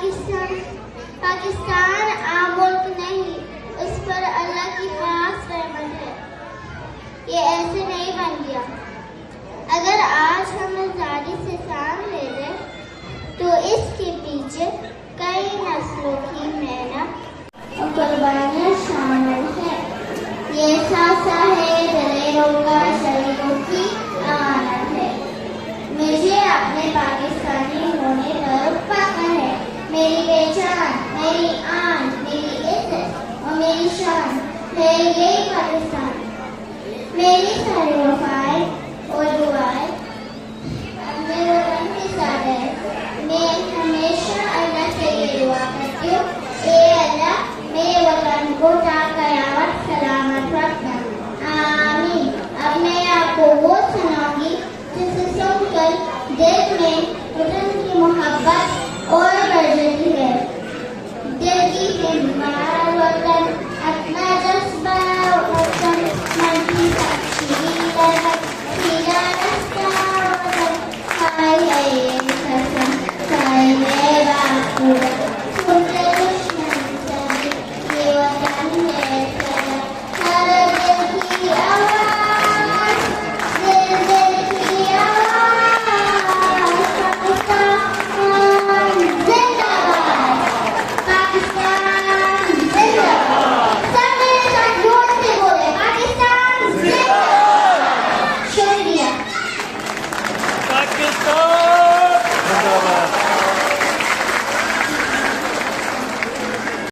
पाकिस्तान पाकिस्तान आम मुल्क नहीं, उस पर अल्लाह की खास रहमत है। ये ऐसे नहीं बन गया। अगर आज हम आज़ादी से सांस ले लें तो इसके पीछे कई नस्लों की मेहनत और कुर्बानियाँ शामिल हैं। ये सासा है दलेरों का, शहीदों की अमानत है। मुझे अपने पाकिस्तानी होने पर फख्र है। मेरी पहचान, मेरी आन, मेरी इज्जत और मेरी शान है यही पाकिस्तान। मेरी सारी वफाएं और दुआएं अपने वतन के साथ है। मैं हमेशा अल्लाह से ये दुआ करती हूँ